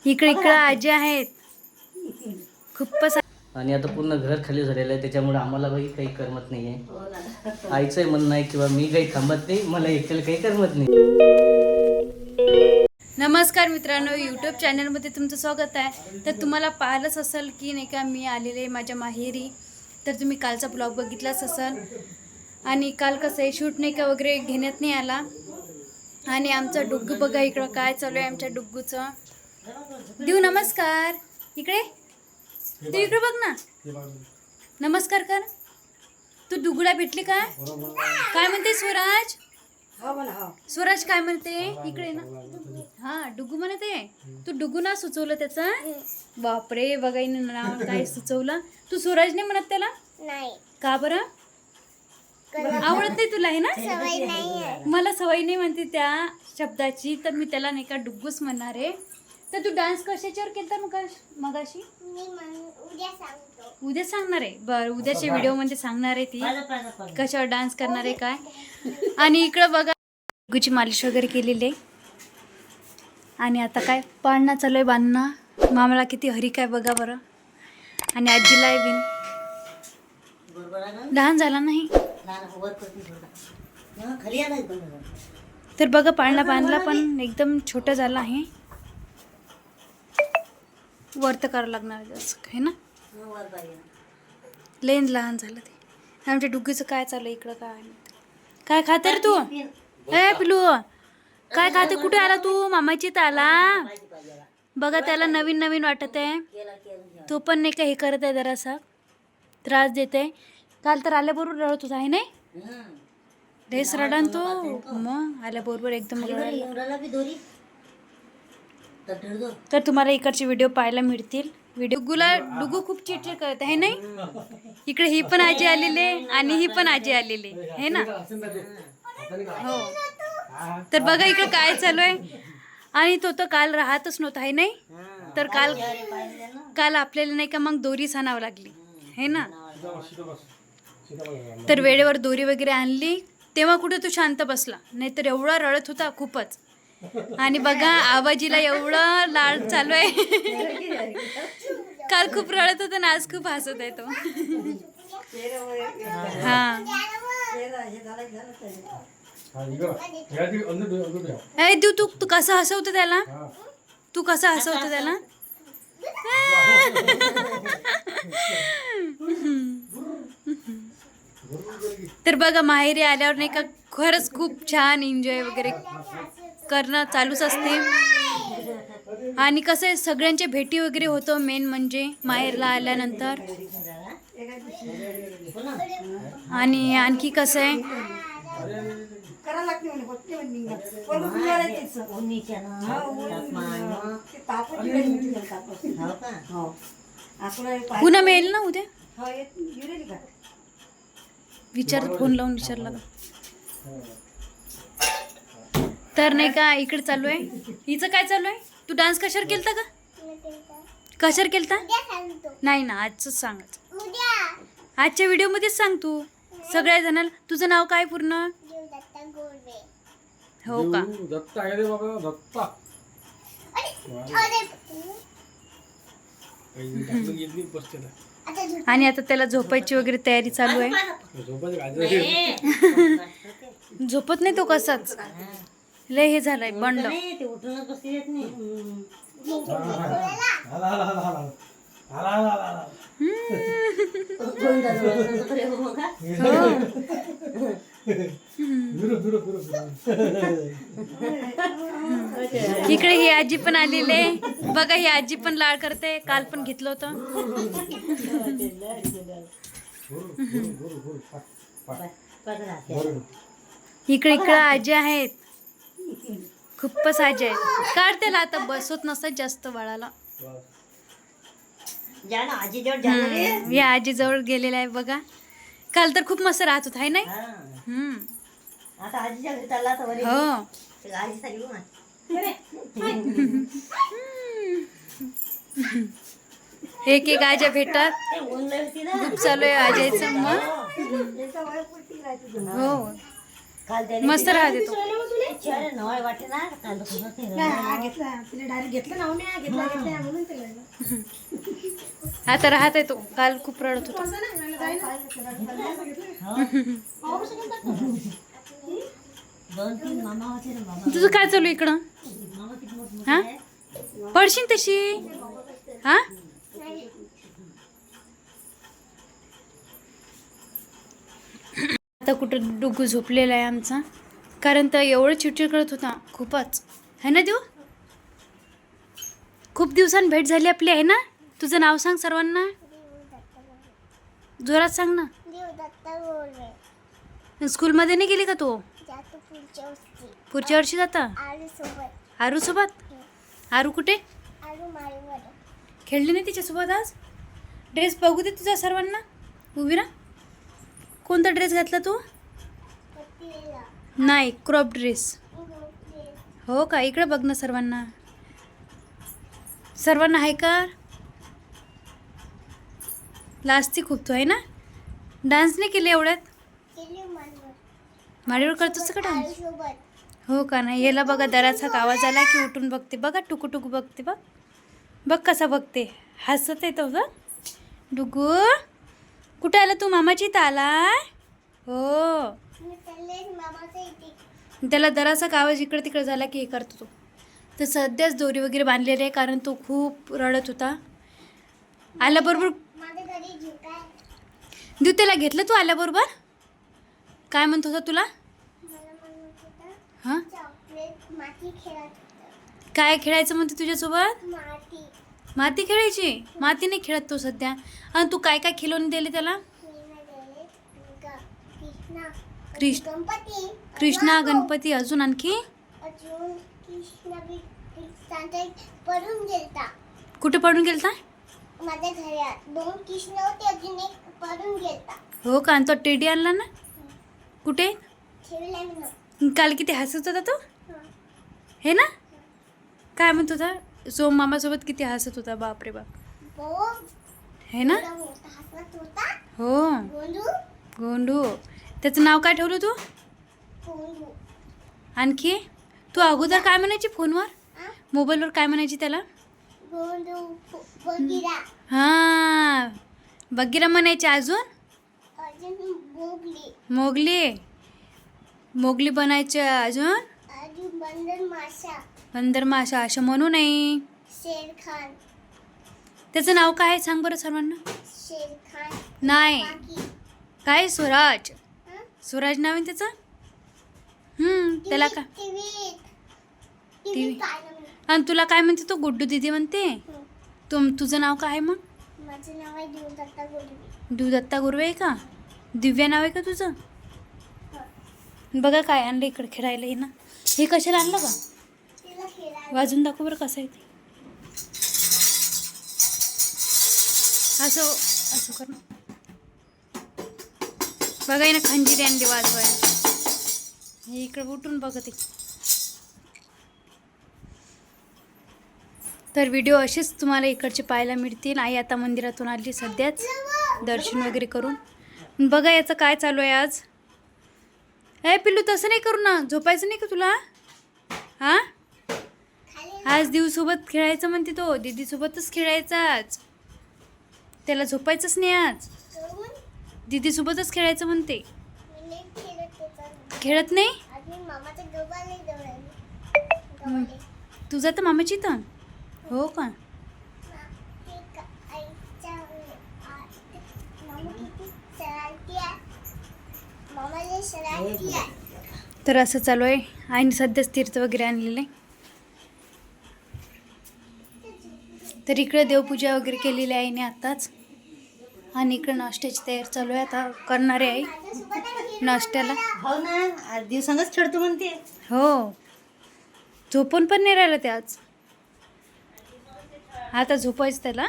इकडे इकडे आजी आहेत खूपच. आणि आता पूर्ण घर खाली झालेलं आहे, त्याच्यामुळे आम्हाला भाई काही करमत नाही आहे. आईचंही म्हणणं आहे किंवा मी काही थांबत नाही, मला एकट्याला काही करमत नाही. नमस्कार मित्रांनो, यूट्यूब चॅनलमध्ये तुमचं स्वागत आहे. तर तुम्हाला पाहिलंच असेल की नाही का मी आलेले माझ्या माहेरी. तर तुम्ही कालचा ब्लॉग बघितलाच असेल. आणि काल कसं आहे शूट नाही का वगैरे घेण्यात नाही आला. आणि आमचं डुग्गू बघा इकडं काय चालू आहे आमच्या डुग्गूचं. देऊ नमस्कार. इकडे तू इकडे बघ ना, नमस्कार कर. तू डुग्गूला भेटली का? काय म्हणते स्वराज? स्वराज काय म्हणते? इकडे ना. हा डुग्गू म्हणते. तू डुग्गू ना सुचवलं त्याचा? बापरे बघा नाव काय सुचवलं. तू स्वराजने म्हणत त्याला? नाही. का बरं? आवडत नाही तुला आहे ना? सवय नाही. मला सवय नाही म्हणते त्या शब्दाची. तर मी त्याला नाही का डुग्गूच म्हणणार आहे. तर तू डान्स कशाच्यावर केलता मगाशी? उद्या सांगतो. उद्या सांगणार आहे. बरं उद्याच्या व्हिडिओमध्ये सांगणार आहे ती कशावर डान्स करणार आहे काय. आणि इकडं बघा डुग्गूची मालिश वगैरे केलेली आहे. आणि आता काय पाळणा चालू आहे बांधणं. मामाला किती हरी काय बघा बरं. आणि आजीला बिन लहान झाला नाही. तर बघा पाळणा बांधला पण एकदम छोटा झाला आहे. वर्त करावं लागणार जसं आहे ना. लेन लहान झालं ते. आमच्या डुग्गूचं काय चालू इकडं काय काय खाते रे तू? ए पिलू काय खाते? कुठे आला तू? मामाची तर आला बघा. त्याला नवीन नवीन वाटत आहे. तो पण नाही का हे करत आहे, जरासा त्रास देत आहे. काल तर आल्याबरोबर रडत होता आहे नाही? ड्रेस रडा तो मग आल्याबरोबर एकदम तर तुम्हाला इकडचे व्हिडिओ पाहायला मिळतील. डुग्गू खूप चिडचिड करत आहे नाही. इकडे ही पण आजी आलेली आणि ही पण आजी आलेली आहे ना. हो तर बघा इकडे काय चालू आहे. आणि तो तर काल राहतच नव्हता आहे नाही. तर काल आपल्याला नाही का मग दोरी आणावं लागली आहे ना. तर वेळेवर दोरी वगैरे आणली तेव्हा कुठे तो शांत बसला, नाहीतर एवढा रडत होता खूपच. आणि बघा आवाजीला एवढं लाड चालू आहे. काल खूप रडत होता ना, आज खूप हसत आहे तो. हा देऊ तू कसं हसवतो त्याला? तू कसं हसवतो त्याला? तर बघा माहेरी आल्यावर नाही का खरंच खूप छान एन्जॉय वगैरे करणं चालूच असते. आणि कसं आहे सगळ्यांच्या भेटी वगैरे होतं मेन म्हणजे माहेरला आल्यानंतर. आणि आणखी कसं आहे पुन्हा मिळेल ना उद्या. विचार फोन लावून विचारला तर नाही का. इकडे चालू आहे हिचं काय चालू आहे. तू डान्स कशावर केलता का? कशावर केलता? नाही ना आजच सांगायचं. आजच्या व्हिडिओमध्येच सांग तू सगळ्या जणांना. तुझं नाव काय पूर्ण? हो का? आणि आता त्याला झोपायची वगैरे तयारी चालू आहे. झोपत नाही तो कसाच. लय हे झालंय बंड. इकडे ही आजी पण आलेले बघा. ही आजी पण लाड करते. काल पण घेतलं होतं. इकडे इकडे आजी आहेत खूपच आजी आहेत. काढ त्याला आता बसवत नसतात जास्त बाळाला. या आजी जवळ गेलेला आहे बघा. काल तर खूप मस्त राहत होत आहे नाही. हो एक एक आज्या भेटतात. खूप चालू आहे आजायचं मग. हो मस्त राहते तो. आता राहत आहे तो. काल खूप रडत होता. तुझं काय चालू इकडं? हा पडशील तशी. हा आता कुठं डुगू झोपलेला आहे आमचा, कारण तर एवढं चिडचिड करत होता खूपच, है ना देऊ? खूप दिवसांनी भेट झाली आपली, आहे ना? तुझं नाव सांग सर्वांना, जोरात सांग ना. देवदत्ता गोरे स्कूलमध्ये नाही गेली का तू? जातो पुढच्या वर्षी पुढच्या वर्षी जाता? आरू सोबत. आरू सोबत? आरू कुठे? आरू माळीवर. खेळली नाही तिच्यासोबत आज? ड्रेस बघू दे तुझा सर्वांना. उभी राहा. कोणता ड्रेस घातला तू? पत्तीला. नाही, क्रॉप ड्रेस. हो का? इकडे बघ ना सर्वांना. सर्वांना हाय कर. लाजती खूप तू, आहे ना? डान्स नाही केली एवढ्यात? केली माळीवर. माडीवर करतोस का डान्स? आरू सोबत. हो का? नाही, याला बघा दराचा आवाज आला की उठून बघते. बघा टुकू टुकू बघते. बघ बघ कसा बघते. हसत आहे तो. बघ डुगू, कुठे आला तू? मामाची इथं आलाय? हो. मी चालले मामाच्या इथे. त्याला दराचा आवाज इकडे तिकडे झाला की हे करतो तो. तर सध्याच दोरी वगैरे बांधलेली आहे, कारण तो खूप रडत होता. आल्याबरोबर माझ्या घरी झुकाय. देऊ त्याला घेतलं तू आल्याबरोबर? काय म्हणत होता तुला? मला म्हणत होता हां, चॉकलेट माती खेळत होतं. काय खेळायचं म्हणते तुझ्यासोबत? माती. माती खेळायची? माती नाही खेळत तो सध्या. आणि तू काय काय खिलवून दिले त्याला? कृष्णा. कृष्ण गणपती. कृष्णा, गणपती, अजून आणखी अजून कृष्णा सांता पडून गेलता. कुठे पडून गेलता? माझ्या घरात 2 कृष्ण होते, अजून एक पडून गेलता. हो का? आणि तो टेडी आणला ना? कुठे? ठेवला मी. काल किती हसत होता तो, हे ना? काय म्हणत होता? सोम मामासोबत किती हसत होता, बापरे बाप, बहुत हे ना? मोठा हसत होता. हो. गोंडू. गोंडू. त्याचं नाव काय ठेवलं तू? गोंडू. आणखी तू अगोदर काय म्हणायची फोनवर, आ? मोबाईलवर काय म्हणायची त्याला? गोंडू. बगिरा. हां, बगीरा म्हणायची. अजून अजून बोगली. मोगली. मोगली बनायचं. अजून अजून बंदर माशा. बंदर माशा. असं म्हणू नये. शेर खान. त्याचं नाव काय आहे सांग बरं सर्वांना. शेर खान. नाही, बाकी. काय? स्वराज. हं? स्वराज नाव आहे त्याचं. त्याला का? TV TV. काय नाव? आणि तुला काय म्हणते तो? गुड्डू दीदी म्हणते. तुझं नाव काय आहे मग? माझं नाव आहे देवदत्ता गोडवी. देवदत्ता गुरवे आहे का? दिव्या नाव आहे का तुझं? बघा काय आणलं इकडे खेळायला. हे ना, हे कशाला आणलं का? तिला खेळायला. वाजून दाखव बरं कसं आहे ते. असं असं कर ना. बघा ना, खंजीरी आणली वाजवायला. हे इकडे उठून बघते. तर व्हिडिओ असेच तुम्हाला इकडचे पाहायला मिळतील. आई आता मंदिरातून आली सध्याच, दर्शन वगैरे करून. बघा याचं काय चालू आहे आज. ए पिल्लू, तसं नाही करू ना. झोपायचं नाही का तुला? हां, आज दिवसोबत खेळायचं म्हणते तो. दीदीसोबतच खेळायचं आज. त्याला झोपायचंच नाही आज. करून दीदीसोबतच खेळायचं म्हणते. मी नाही खेळत त्याचा. खेळत नाही? आधी मामाच्या डोबा नाही जवळ. तुझा तर मामाची इथं. हो का? तर असं चालू आहे. आईने सध्याच तीर्थ वगैरे आणलेलं आहे. तर इकडे देवपूजा वगैरे केलेली आहे आईने आत्ताच. आणि इकडे नाश्त्याची तयारी चालू आहे. आता करणार आहे आई नाश्त्याला. हो ना, आज दिवसांगच खेळतो म्हणते. हो, झोपून पण नाही राहिलं ते आज. आता झोपायचं त्याला.